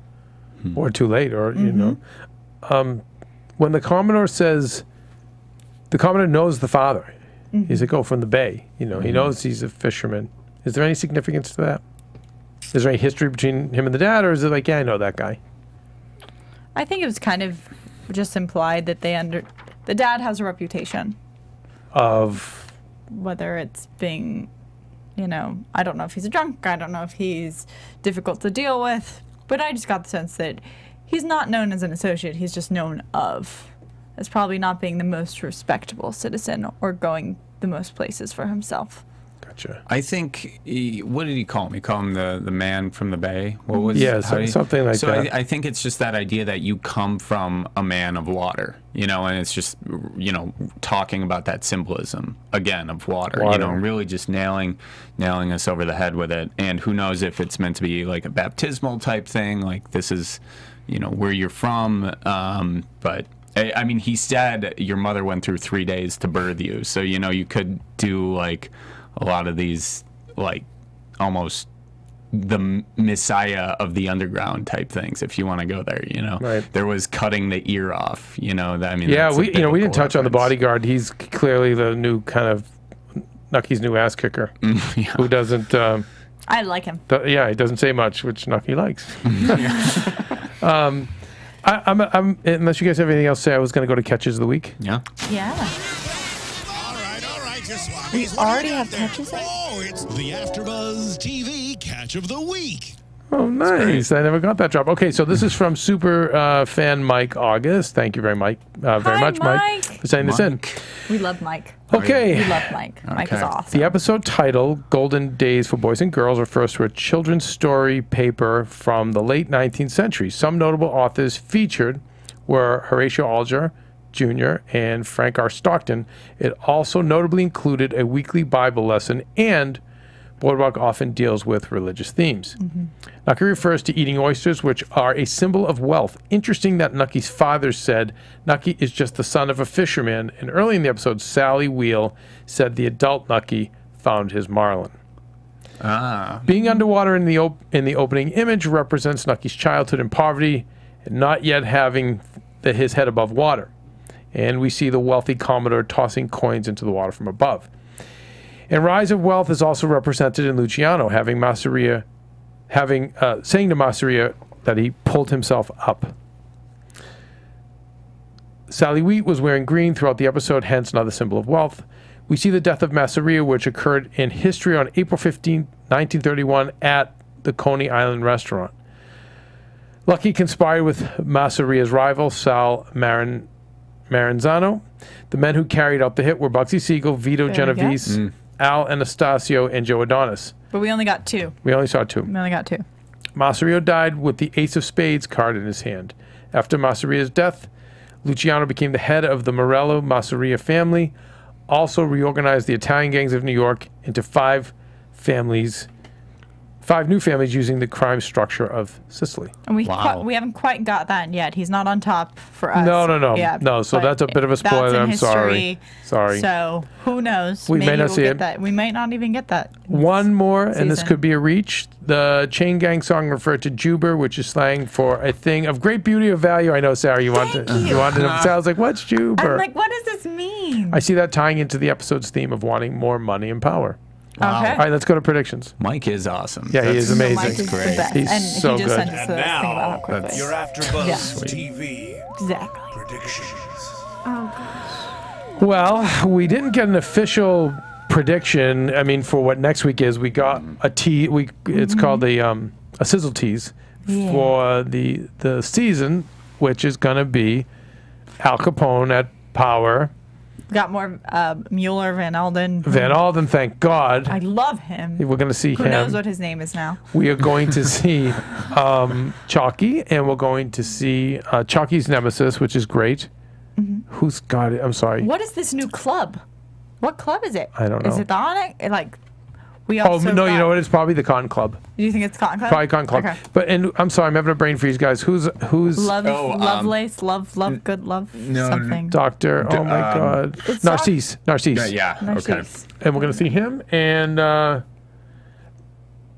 Or too late, or, you know. When the Commodore says, the Commodore knows the father. He's like, oh, from the Bay. You know, he knows he's a fisherman. Is there any significance to that? Is there any history between him and the dad, or is it like, yeah, I know that guy? I think it was kind of just implied that the dad has a reputation. Of? Whether it's being, you know, I don't know if he's a drunk, I don't know if he's difficult to deal with, but I just got the sense that he's not known as an associate, he's just known as probably not being the most respectable citizen or going the most places for himself. Gotcha. I think, what did he call him? He called him the man from the Bay? What was something like that. So I think it's just that idea that you come from a man of water, you know, and it's just, you know, talking about that symbolism, again, of water. You know, really just nailing us over the head with it. And who knows if it's meant to be like a baptismal type thing, like this is, you know, where you're from, but I mean, he said your mother went through 3 days to birth you, so, you know, you could do like a lot of these, like, almost the Messiah of the underground type things, if you want to go there, you know. There was cutting the ear off, you know. I mean, yeah, we didn't touch on the bodyguard. He's clearly the new kind of Nucky's new ass kicker, who doesn't. I like him. He doesn't say much, which Nucky likes. I'm unless you guys have anything else to say, I was going to go to catches of the week. Yeah. All right. We already have catches in? Oh, it's the AFTERBUZZ TV Catch of the Week. Oh, nice. I never got that drop. Okay, so this is from super fan Mike August. Thank you very much, Mike, for sending this in. We love Mike. Okay. We love Mike. Mike is awesome. The episode title, Golden Days for Boys and Girls, refers to a children's story paper from the late 19th century. Some notable authors featured were Horatio Alger Jr. and Frank R. Stockton. It also notably included a weekly Bible lesson and Boardwalk often deals with religious themes. Nucky refers to eating oysters, which are a symbol of wealth. Interesting that Nucky's father said Nucky is just the son of a fisherman, and early in the episode, Sally Wheel said the adult Nucky found his marlin. Being underwater in the opening image represents Nucky's childhood in poverty and not yet having his head above water. And we see the wealthy Commodore tossing coins into the water from above. And rise of wealth is also represented in Luciano, saying to Masseria that he pulled himself up. Sally Wheat was wearing green throughout the episode, hence another symbol of wealth. We see the death of Masseria, which occurred in history on April 15, 1931 at the Coney Island restaurant. Lucky conspired with Masseria's rival, Sal Maranzano. The men who carried out the hit were Bugsy Siegel, Vito Genovese, Al Anastasio, and Joe Adonis. But we only got 2. We only saw 2. We only got 2. Masseria died with the Ace of Spades card in his hand. After Masseria's death, Luciano became the head of the Morello Masseria family, also reorganized the Italian gangs of New York into 5 new families using the crime structure of Sicily. And we haven't quite got that yet. He's not on top for us. No. Yeah, no, so that's a bit of a spoiler. I'm sorry. Sorry. So who knows? We may not see it. That. We might not even get that. One more, and this could be a reach. The Chain Gang song referred to Juber, which is slang for a thing of great beauty or value. I know, Sarah, you wanted to. I was like, what's Juber? I'm like, what does this mean? I see that tying into the episode's theme of wanting more money and power. Wow. Okay. All right, let's go to predictions. Mike is awesome. Yeah, he is amazing. That's great. He's and so he just good. Sent us thing about how quick Your AFTERBUZZ TV Exactly. predictions. Well, we didn't get an official prediction. I mean, for what next week is, we got a it's called a sizzle tease for the season, which is going to be Al Capone at Power. Got more Mueller, Van Alden. Van Alden, thank God. I love him. We're going to see Who him. knows what his name is now? We are going to see Chalky, and we're going to see Chalky's nemesis, which is great. Who's got it? I'm sorry. What is this new club? What club is it? I don't know. Is it the Onyx? We Oh, also no, you know what? It's probably the Cotton Club. Do you think it's Cotton Club? Probably Cotton Club. Okay. But, and I'm sorry, I'm having a brain freeze, guys. Who's Lovelace, love, good love, something. Doctor? Oh my God. It's Narcisse. Narcisse. Yeah. Okay. Narcisse. And we're going to see him. And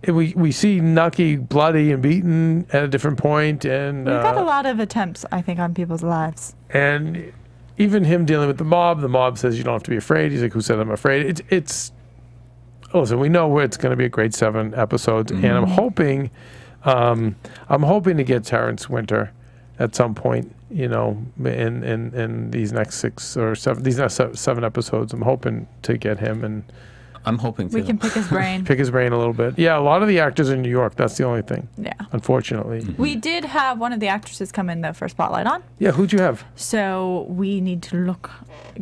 we see Nucky bloody and beaten at a different point. And We've got a lot of attempts, I think, on people's lives. And even him dealing with the mob says you don't have to be afraid. He's like, who said I'm afraid? Listen, we know it's going to be a great 7 episodes, and I'm hoping to get Terrence Winter at some point. You know, in these next 6 or 7, these next 7 episodes, I'm hoping to get him, and I'm hoping we can pick his brain. pick his brain a little bit. Yeah, a lot of the actors are in New York. That's the only thing. Yeah. Unfortunately. We did have one of the actresses come in though for Spotlight on. Yeah, who'd you have? So we need to look.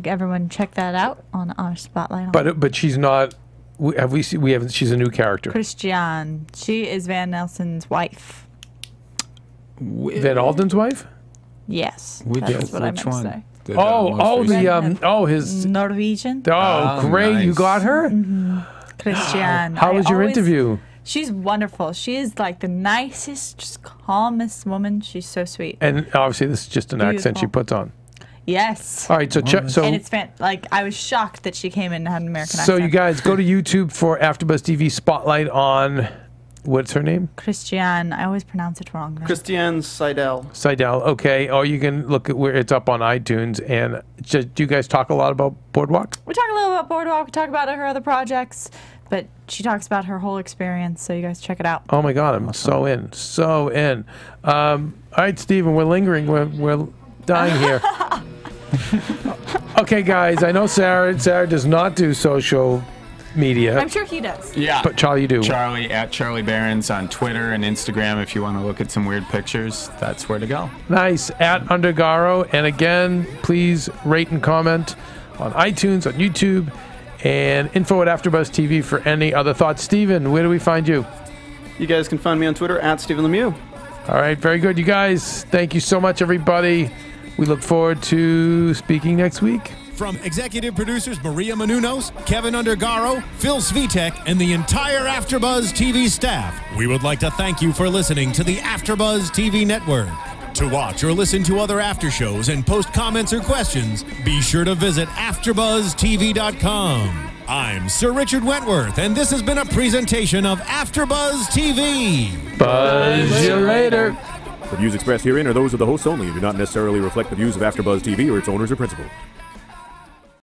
Everyone, check that out on our Spotlight on. But she's not. We haven't. She's a new character. Christiane. She is Van Nelson's wife. Van Alden's wife? Yes. Which That's what I meant to one? say. His Norwegian. great! Nice. You got her. Christiane. How was your interview? She's wonderful. She is like the nicest, just calmest woman. She's so sweet. And obviously, this is just an accent she Beautiful. puts on. Yes. All right, so And it's I was shocked that she came in and had an American accent. So you guys go to YouTube for AfterBuzz TV Spotlight on. What's her name? Christiane. I always pronounce it wrong. Christiane Seidel. Seidel. Okay. Or you can look at where it's up on iTunes. And do you guys talk a lot about Boardwalk? We talk a little about Boardwalk. We talk about her other projects. But she talks about her whole experience. So you guys check it out. Oh, my God. I'm so in. So in. All right, Steven. We're lingering. We're dying here. Okay, guys. I know Sarah does not do social media. I'm sure he does. Yeah. But Charlie, you do. Charlie at Charlie Berens on Twitter and Instagram. If you want to look at some weird pictures, that's where to go. Nice. At Undergaro. And again, please rate and comment on iTunes, on YouTube, and info at AfterBuzz TV for any other thoughts. Steven, where do we find you? You guys can find me on Twitter at Stephen Lemieux. All right. Very good. You guys, thank you so much, everybody. We look forward to speaking next week. From executive producers Maria Menounos, Keven Undergaro, Phil Svitek, and the entire AfterBuzz TV staff, we would like to thank you for listening to the AfterBuzz TV network. To watch or listen to other after shows and post comments or questions, be sure to visit AfterBuzzTV.com. I'm Sir Richard Wentworth, and this has been a presentation of AfterBuzz TV. Buzz you later. The views expressed herein are those of the hosts only and do not necessarily reflect the views of AfterBuzz TV or its owners or principals.